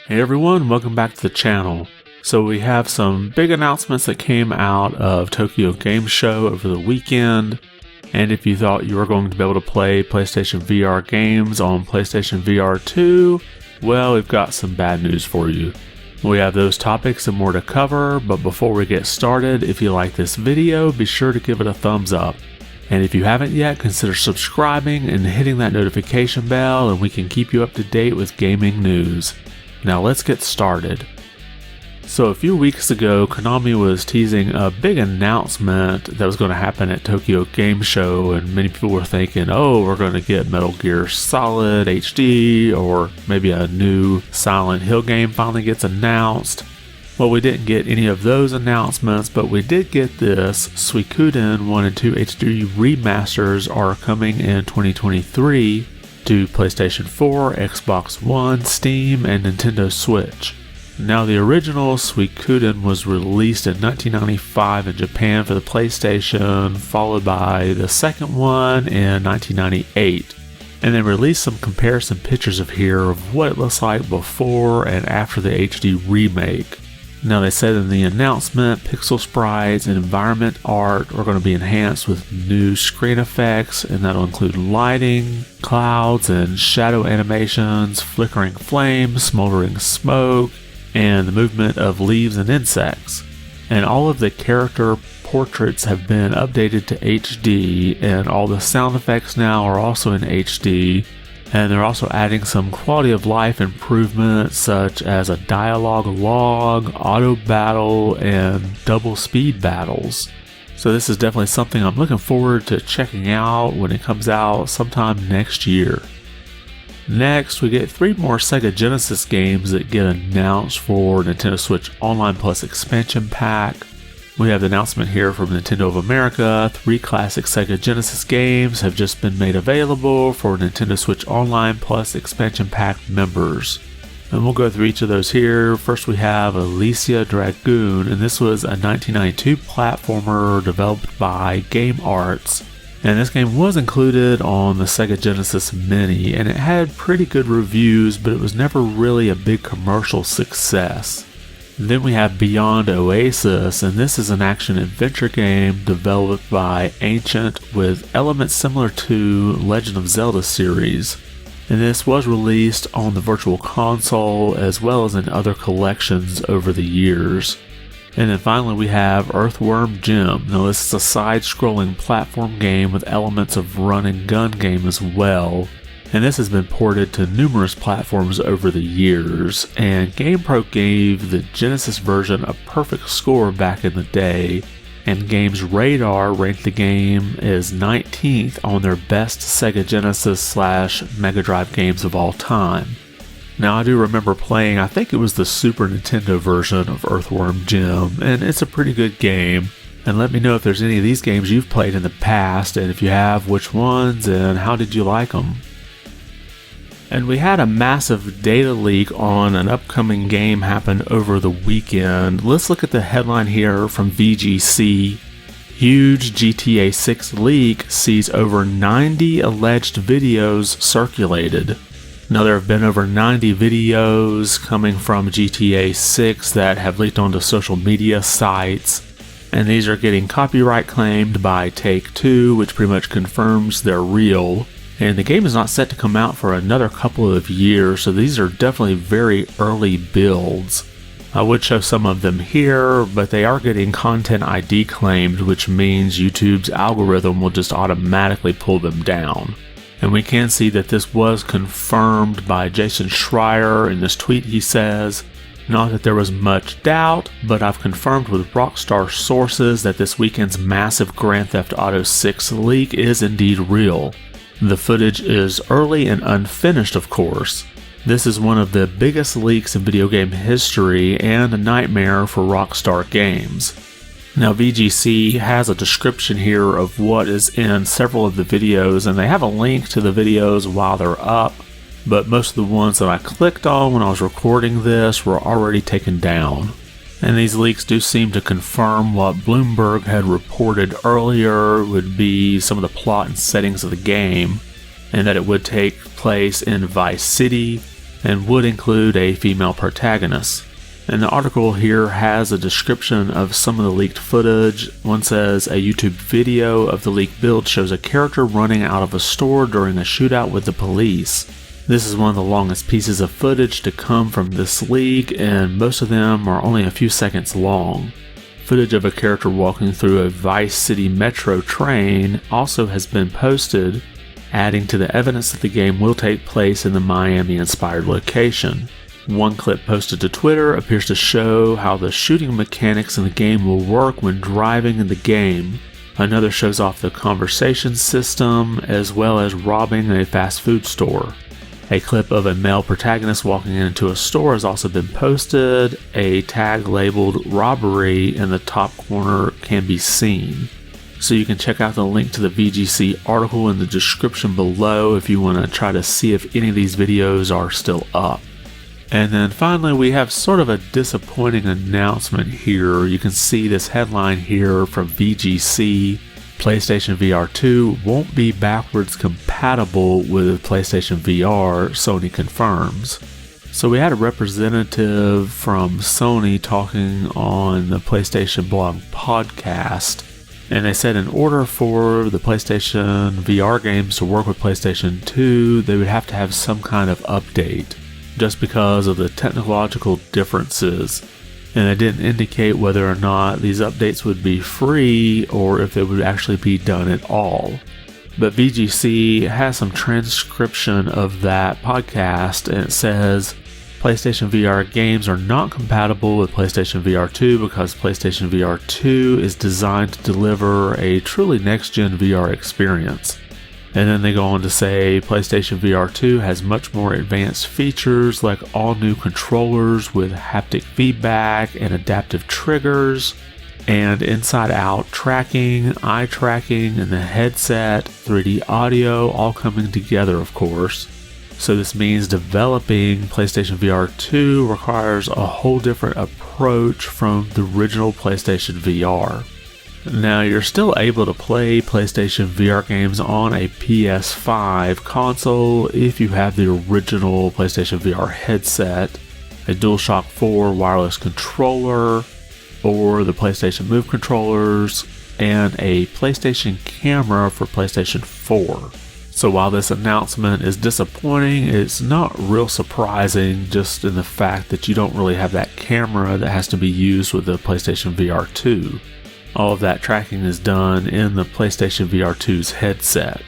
Hey everyone, welcome back to the channel. So we have some big announcements that came out of Tokyo Game Show over the weekend. And if you thought you were going to be able to play PlayStation VR games on PlayStation VR2, well, we've got some bad news for you. We have those topics and more to cover, but before we get started, if you like this video, be sure to give it a thumbs up. And if you haven't yet, consider subscribing and hitting that notification bell, and we can keep you up to date with gaming news. Now let's get started. So a few weeks ago, Konami was teasing a big announcement that was going to happen at Tokyo Game Show, and many people were thinking, oh, we're going to get Metal Gear Solid HD, or maybe a new Silent Hill game finally gets announced. Well, we didn't get any of those announcements, but we did get this. Suikoden I and II HD remasters are coming in 2023 to PlayStation 4, Xbox One, Steam, and Nintendo Switch. Now, the original Suikoden was released in 1995 in Japan for the PlayStation, followed by the second one in 1998. And then released some comparison pictures of what it looks like before and after the HD remake. Now, they said in the announcement, pixel sprites and environment art are going to be enhanced with new screen effects, and that'll include lighting, clouds, and shadow animations, flickering flames, smoldering smoke, and the movement of leaves and insects. And all of the character portraits have been updated to HD, and all the sound effects now are also in HD. And they're also adding some quality of life improvements such as a dialogue log, auto battle, and double speed battles. So this is definitely something I'm looking forward to checking out when it comes out sometime next year. Next, we get 3 more Sega Genesis games that get announced for Nintendo Switch Online Plus Expansion Pack. We have the announcement here from Nintendo of America. 3 classic Sega Genesis games have just been made available for Nintendo Switch Online Plus Expansion Pack members. And we'll go through each of those here. First we have Alicia Dragoon, and this was a 1992 platformer developed by Game Arts. And this game was included on the Sega Genesis Mini, and it had pretty good reviews, but it was never really a big commercial success. Then we have Beyond Oasis, and this is an action-adventure game developed by Ancient with elements similar to Legend of Zelda series. And this was released on the Virtual Console as well as in other collections over the years. And then finally we have Earthworm Jim. Now this is a side-scrolling platform game with elements of run-and-gun game as well. And this has been ported to numerous platforms over the years, and GamePro gave the Genesis version a perfect score back in the day, and Games Radar ranked the game as 19th on their best Sega Genesis / Mega Drive games of all time. Now, I do remember playing, I think it was the Super Nintendo version of Earthworm Jim, and it's a pretty good game. And let me know if there's any of these games you've played in the past, and if you have, which ones, and how did you like them? And we had a massive data leak on an upcoming game happen over the weekend. Let's look at the headline here from VGC. Huge GTA6 leak sees over 90 alleged videos circulated. Now, there have been over 90 videos coming from GTA 6 that have leaked onto social media sites. And these are getting copyright claimed by Take-Two, which pretty much confirms they're real. And the game is not set to come out for another couple of years, so these are definitely very early builds. I would show some of them here, but they are getting Content ID claimed, which means YouTube's algorithm will just automatically pull them down. And we can see that this was confirmed by Jason Schreier. In this tweet he says, "Not that there was much doubt, but I've confirmed with Rockstar sources that this weekend's massive Grand Theft Auto 6 leak is indeed real. The footage is early and unfinished, of course. This is one of the biggest leaks in video game history and a nightmare for Rockstar Games." Now, VGC has a description here of what is in several of the videos, and they have a link to the videos while they're up, but most of the ones that I clicked on when I was recording this were already taken down. And these leaks do seem to confirm what Bloomberg had reported earlier would be some of the plot and settings of the game, and that it would take place in Vice City, and would include a female protagonist. And the article here has a description of some of the leaked footage. One says, a YouTube video of the leaked build shows a character running out of a store during a shootout with the police. This is one of the longest pieces of footage to come from this leak, and most of them are only a few seconds long. Footage of a character walking through a Vice City Metro train also has been posted, adding to the evidence that the game will take place in the Miami-inspired location. One clip posted to Twitter appears to show how the shooting mechanics in the game will work when driving in the game. Another shows off the conversation system, as well as robbing a fast food store. A clip of a male protagonist walking into a store has also been posted. A tag labeled robbery in the top corner can be seen. So you can check out the link to the VGC article in the description below if you want to try to see if any of these videos are still up. And then finally, we have sort of a disappointing announcement here. You can see this headline here from VGC. PlayStation VR2 won't be backwards compatible with PlayStation VR, Sony confirms. So we had a representative from Sony talking on the PlayStation Blog podcast, and they said in order for the PlayStation VR games to work with PlayStation 2, they would have to have some kind of update, just because of the technological differences. And they didn't indicate whether or not these updates would be free or if it would actually be done at all. But VGC has some transcription of that podcast, and it says PlayStation VR games are not compatible with PlayStation VR2 because PlayStation VR2 is designed to deliver a truly next-gen VR experience. And then they go on to say PlayStation VR2 has much more advanced features like all new controllers with haptic feedback and adaptive triggers, and inside-out tracking, eye tracking, and the headset, 3D audio, all coming together, of course. So this means developing PlayStation VR2 requires a whole different approach from the original PlayStation VR. Now, you're still able to play PlayStation VR games on a PS5 console if you have the original PlayStation VR headset, a DualShock 4 wireless controller, or the PlayStation Move controllers, and a PlayStation camera for PlayStation 4. So while this announcement is disappointing, it's not real surprising just in the fact that you don't really have that camera that has to be used with the PlayStation VR 2. All of that tracking is done in the PlayStation VR 2's headset.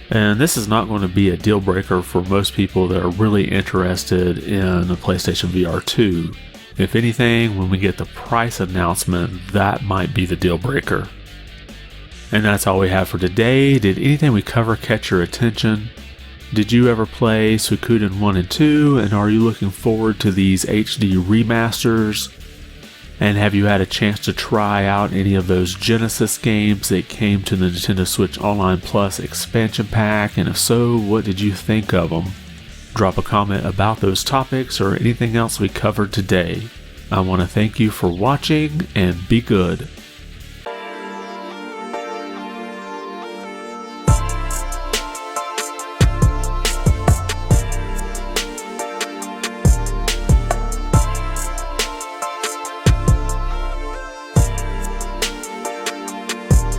And this is not going to be a deal breaker for most people that are really interested in the PlayStation VR 2. If anything, when we get the price announcement, that might be the deal breaker. And that's all we have for today. Did anything we cover catch your attention? Did you ever play Suikoden I and II, and are you looking forward to these HD remasters? And have you had a chance to try out any of those Genesis games that came to the Nintendo Switch Online Plus expansion pack? And if so, what did you think of them? Drop a comment about those topics or anything else we covered today. I want to thank you for watching, and be good.